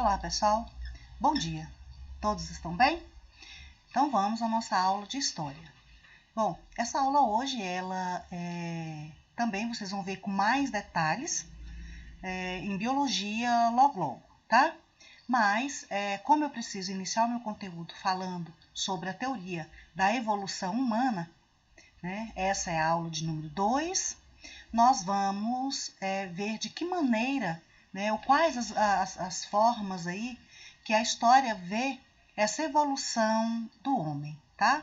Olá, pessoal. Bom dia. Todos estão bem? Então vamos à nossa aula de história. Bom, essa aula hoje, também vocês vão ver com mais detalhes em biologia logo, tá? Mas, como eu preciso iniciar o meu conteúdo falando sobre a teoria da evolução humana, né? Essa é a aula de número 2. Nós vamos ver de que maneira, né, ou quais as formas aí que a história vê essa evolução do homem, tá?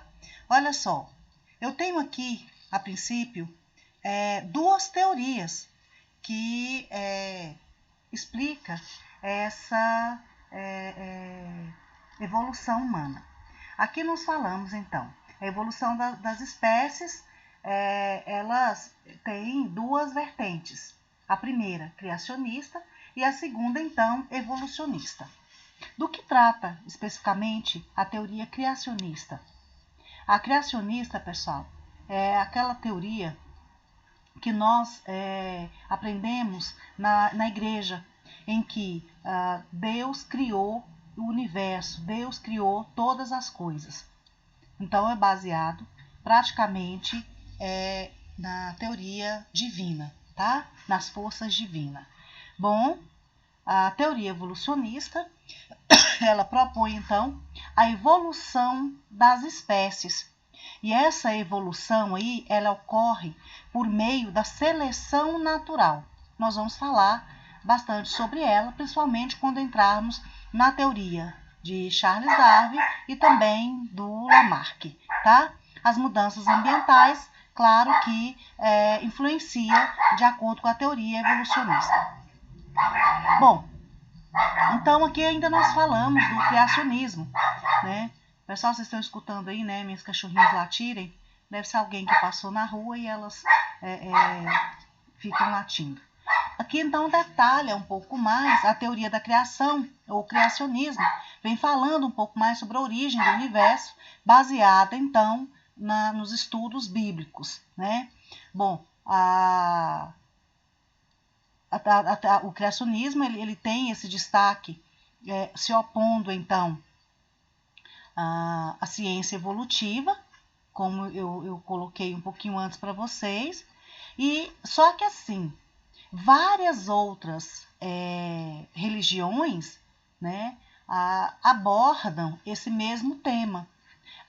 Olha só, eu tenho aqui, a princípio, duas teorias que explica essa evolução humana. Aqui nós falamos, então, a evolução das espécies, elas têm duas vertentes. A primeira, criacionista, e a segunda, então, evolucionista. Do que trata especificamente a teoria criacionista? A criacionista, pessoal, é aquela teoria que nós aprendemos na igreja, em que Deus criou o universo, Deus criou todas as coisas. Então, é baseado praticamente na teoria divina, tá? Nas forças divinas. Bom, a teoria evolucionista, ela propõe, então, a evolução das espécies. E essa evolução aí, ela ocorre por meio da seleção natural. Nós vamos falar bastante sobre ela, principalmente quando entrarmos na teoria de Charles Darwin e também do Lamarck, tá? As mudanças ambientais, claro que influenciam de acordo com a teoria evolucionista. Bom, então aqui ainda nós falamos do criacionismo, né? Pessoal, vocês estão escutando aí, né? Minhas cachorrinhas latirem. Deve ser alguém que passou na rua e elas ficam latindo. Aqui então detalha um pouco mais a teoria da criação, ou criacionismo. Vem falando um pouco mais sobre a origem do universo, baseada então nos estudos bíblicos, né? Bom, o criacionismo ele tem esse destaque, se opondo então à ciência evolutiva, como eu coloquei um pouquinho antes para vocês, e só que assim, várias outras religiões, né, abordam esse mesmo tema.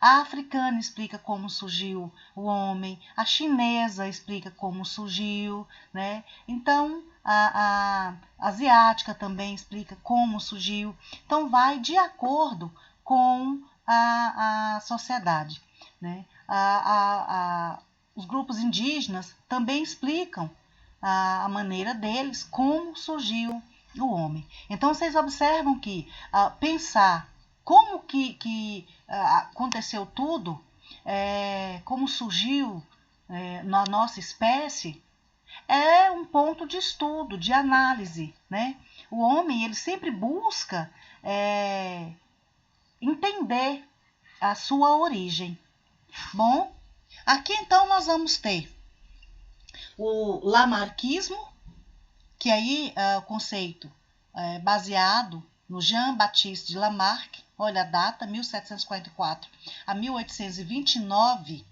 A africana explica como surgiu o homem, a chinesa explica como surgiu, né? Então, a asiática também explica como surgiu. Então, vai de acordo com a sociedade, né? Os grupos indígenas também explicam a maneira deles como surgiu o homem. Então, vocês observam que pensar como que aconteceu tudo, como surgiu na nossa espécie, é um ponto de estudo, de análise, né? O homem, ele sempre busca entender a sua origem. Bom, aqui então nós vamos ter o lamarquismo, que aí o conceito baseado no Jean-Baptiste de Lamarck, olha a data, 1744 a 1829,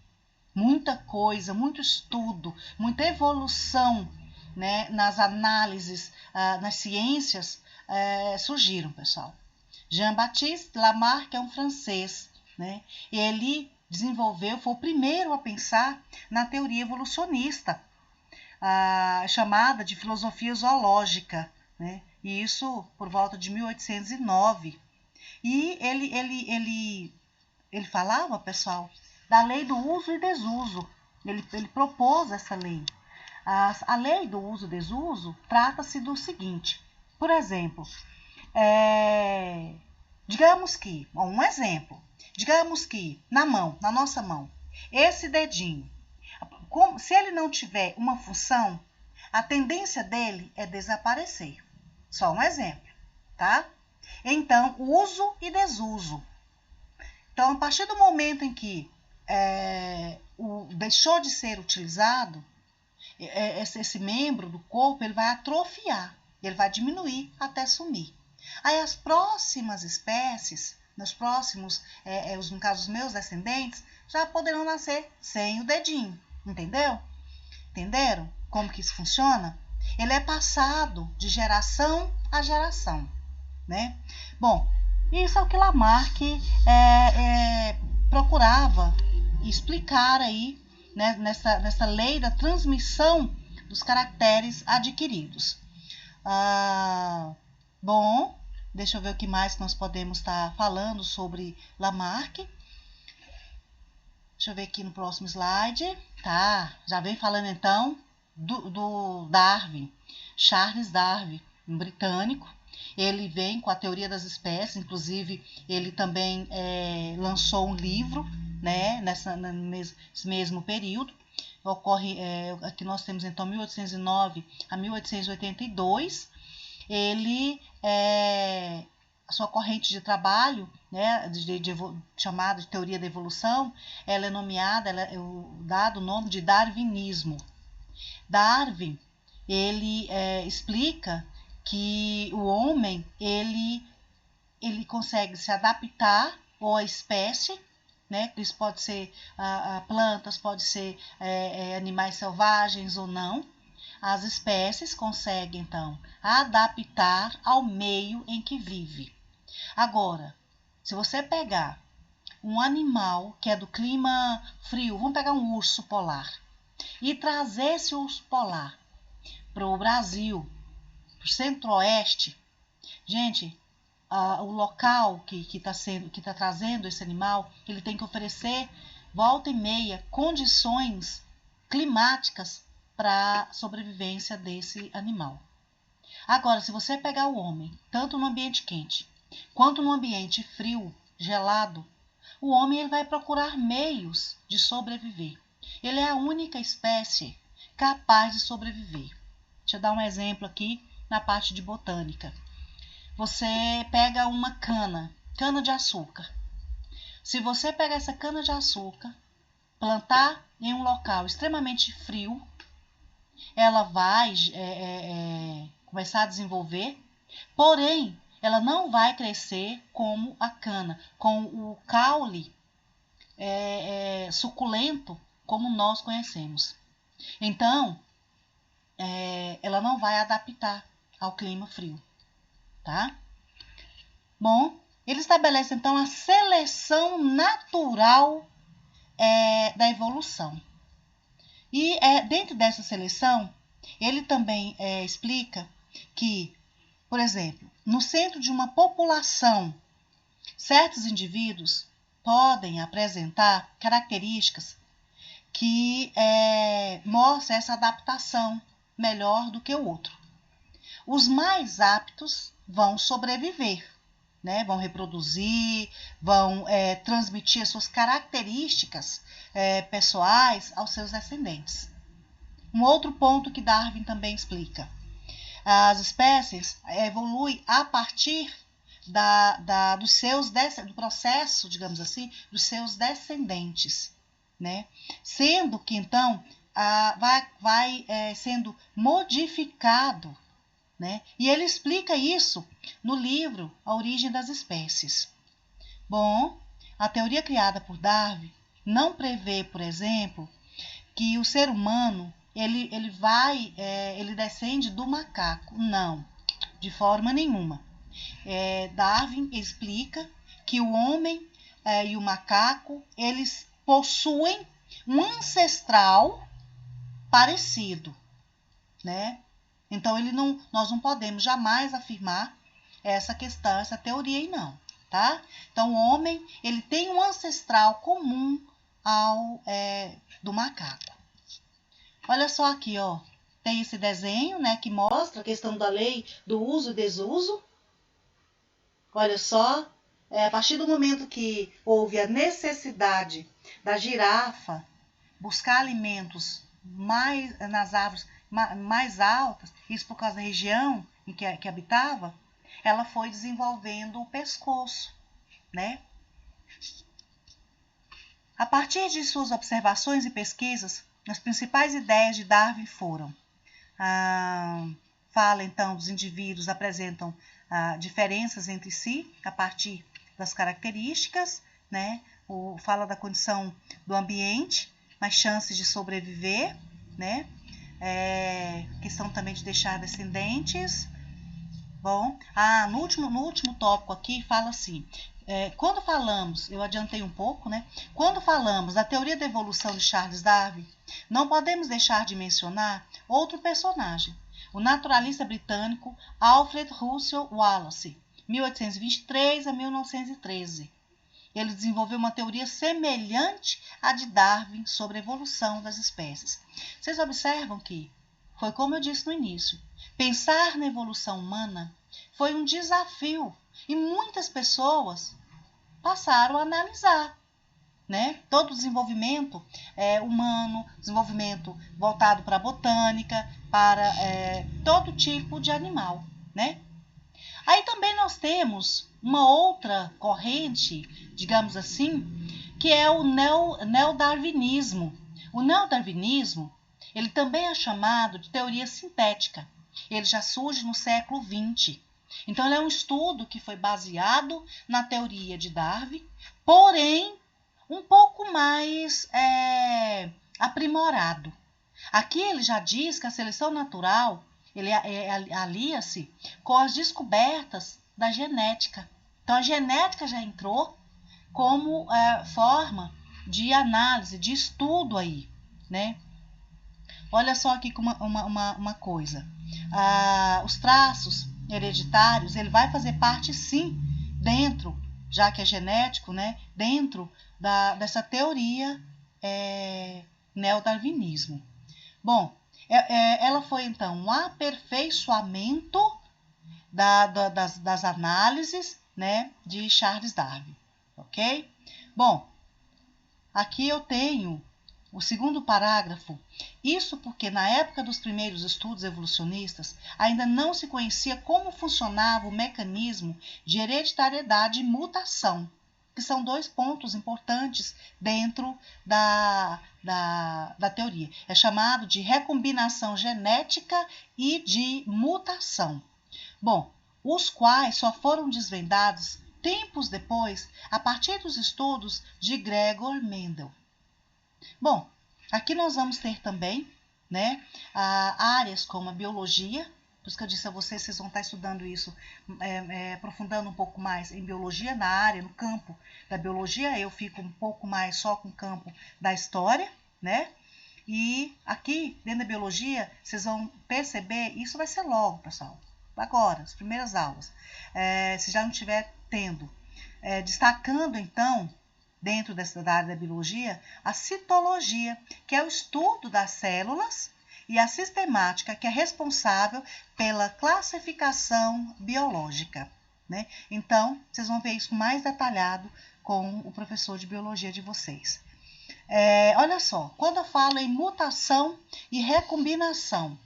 muita coisa, muito estudo, muita evolução, né, nas análises, nas ciências surgiram, pessoal. Jean-Baptiste Lamarck é um francês, né? Ele desenvolveu, foi o primeiro a pensar na teoria evolucionista, chamada de filosofia zoológica, né? E isso por volta de 1809. E ele falava, pessoal, da lei do uso e desuso. Ele propôs essa lei. A lei do uso e desuso trata-se do seguinte: por exemplo, digamos que, um exemplo, digamos que na nossa mão, esse dedinho, se ele não tiver uma função, a tendência dele é desaparecer. Só um exemplo, tá? Então, uso e desuso. Então, a partir do momento em que deixou de ser utilizado, esse membro do corpo ele vai atrofiar, ele vai diminuir até sumir. Aí as próximas espécies, nos próximos, no caso os meus descendentes, já poderão nascer sem o dedinho, entendeu? Entenderam como que isso funciona? Ele é passado de geração a geração, né? Bom, isso é o que Lamarck procurava explicar aí, né, nessa lei da transmissão dos caracteres adquiridos. Bom, deixa eu ver o que mais nós podemos estar falando sobre Lamarck. Deixa eu ver aqui no próximo slide. Tá, já vem falando então do Darwin, Charles Darwin, um britânico. Ele vem com a teoria das espécies, inclusive ele também lançou um livro, né, nesse mesmo período. Ocorre, aqui nós temos então 1809 a 1882. Ele, a sua corrente de trabalho, né, chamada de teoria da evolução, ela é nomeada, dado o nome de darwinismo. Darwin, ele explica que o homem, ele consegue se adaptar, ou a espécie, né, isso pode ser plantas, pode ser animais selvagens ou não. As espécies conseguem, então, adaptar ao meio em que vive. Agora, se você pegar um animal que é do clima frio, vamos pegar um urso polar, e trazer esse urso polar para o Brasil, para o centro-oeste, gente, o local que está trazendo esse animal, ele tem que oferecer, volta e meia, condições climáticas para a sobrevivência desse animal. Agora, se você pegar o homem, tanto no ambiente quente, quanto no ambiente frio, gelado, o homem ele vai procurar meios de sobreviver. Ele é a única espécie capaz de sobreviver. Deixa eu dar um exemplo aqui na parte de botânica. Você pega uma cana de açúcar. Se você pegar essa cana de açúcar, plantar em um local extremamente frio, ela vai começar a desenvolver, porém, ela não vai crescer como a cana, com o caule suculento como nós conhecemos. Então, ela não vai adaptar ao clima frio, tá? Bom, ele estabelece então a seleção natural da evolução. E dentro dessa seleção, ele também explica que, por exemplo, no centro de uma população, certos indivíduos podem apresentar características que mostram essa adaptação melhor do que o outro. Os mais aptos vão sobreviver, né? Vão reproduzir, vão transmitir as suas características pessoais aos seus descendentes. Um outro ponto que Darwin também explica: as espécies evoluem a partir do processo, digamos assim, dos seus descendentes, né? Sendo que então vai sendo modificado, né? E ele explica isso no livro A Origem das Espécies. Bom, a teoria criada por Darwin não prevê, por exemplo, que o ser humano ele descende do macaco. Não, de forma nenhuma. Darwin explica que o homem e o macaco, eles possuem um ancestral parecido, né? Então, nós não podemos jamais afirmar essa questão, essa teoria aí não, tá? Então, o homem, ele tem um ancestral comum ao do macaco. Olha só aqui, ó, tem esse desenho, né, que mostra a questão da lei do uso e desuso. Olha só, a partir do momento que houve a necessidade da girafa buscar alimentos nas árvores mais altas, isso por causa da região em que habitava, ela foi desenvolvendo o pescoço, né? A partir de suas observações e pesquisas, as principais ideias de Darwin foram: fala então dos indivíduos apresentam diferenças entre si a partir das características, né? Fala da condição do ambiente, mais chances de sobreviver, né? Questão também de deixar descendentes. Bom, no último tópico aqui fala assim, quando falamos, eu adiantei um pouco, né? Quando falamos da teoria da evolução de Charles Darwin, não podemos deixar de mencionar outro personagem, o naturalista britânico Alfred Russel Wallace, 1823 a 1913. Ele desenvolveu uma teoria semelhante à de Darwin sobre a evolução das espécies. Vocês observam que, foi como eu disse no início, pensar na evolução humana foi um desafio e muitas pessoas passaram a analisar, né? Todo o desenvolvimento humano, desenvolvimento voltado para a botânica, para todo tipo de animal, né? Aí também nós temos uma outra corrente, digamos assim, que é o neodarwinismo. O neodarwinismo, ele também é chamado de teoria sintética. Ele já surge no século XX. Então, ele é um estudo que foi baseado na teoria de Darwin, porém, um pouco mais aprimorado. Aqui ele já diz que a seleção natural ele alia-se com as descobertas da genética. Então, a genética já entrou como forma de análise, de estudo aí, né? Olha só aqui uma coisa. Os traços hereditários, ele vai fazer parte, sim, dentro, já que é genético, né? Dentro dessa teoria neodarwinismo. Bom, ela foi, então, um aperfeiçoamento das análises, né, de Charles Darwin, ok? Bom, aqui eu tenho o segundo parágrafo. Isso porque na época dos primeiros estudos evolucionistas ainda não se conhecia como funcionava o mecanismo de hereditariedade e mutação, que são dois pontos importantes dentro da teoria. É chamado de recombinação genética e de mutação. Bom, os quais só foram desvendados tempos depois, a partir dos estudos de Gregor Mendel. Bom, aqui nós vamos ter também, né, áreas como a biologia. Por isso que eu disse a vocês, vocês vão estar estudando isso, aprofundando um pouco mais em biologia, na área, no campo da biologia. Eu fico um pouco mais só com o campo da história, né? E aqui, dentro da biologia, vocês vão perceber, isso vai ser logo, pessoal, agora, as primeiras aulas. Se já não estiver tendo, destacando, então, dentro da área da biologia, a citologia, que é o estudo das células, e a sistemática, que é responsável pela classificação biológica, né? Então, vocês vão ver isso mais detalhado com o professor de biologia de vocês. Olha só, quando eu falo em mutação e recombinação,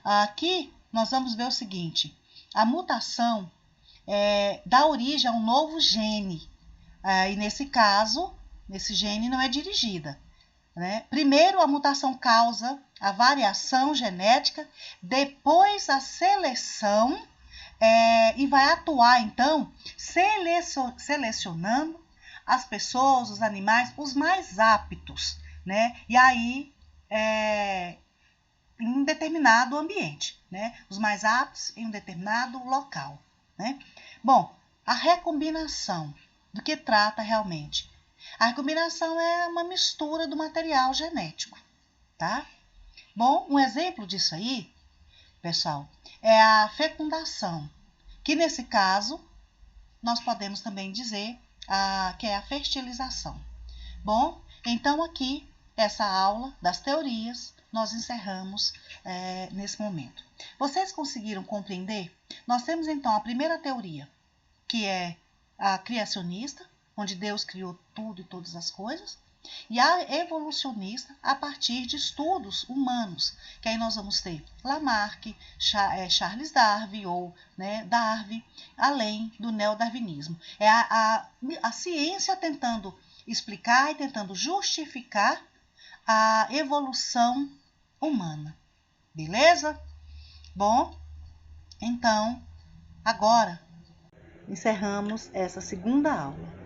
aqui nós vamos ver o seguinte: a mutação dá origem a um novo gene, e nesse caso, esse gene não é dirigida, né? Primeiro, a mutação causa a variação genética, depois a seleção, e vai atuar, então, selecionando as pessoas, os animais, os mais aptos, né? E aí, em um determinado ambiente, né? Os mais aptos em um determinado local, né? Bom, a recombinação, do que trata realmente? A recombinação é uma mistura do material genético, tá? Bom, um exemplo disso aí, pessoal, é a fecundação, que nesse caso, nós podemos também dizer que é a fertilização. Bom, então aqui, essa aula das teorias, nós encerramos nesse momento. Vocês conseguiram compreender? Nós temos então a primeira teoria, que é a criacionista, onde Deus criou tudo e todas as coisas, e a evolucionista a partir de estudos humanos, que aí nós vamos ter Lamarck, Charles Darwin ou, né, Darwin, além do neodarwinismo. É a ciência tentando explicar e tentando justificar a evolução humana. Beleza? Bom, então, Agora, encerramos essa segunda aula.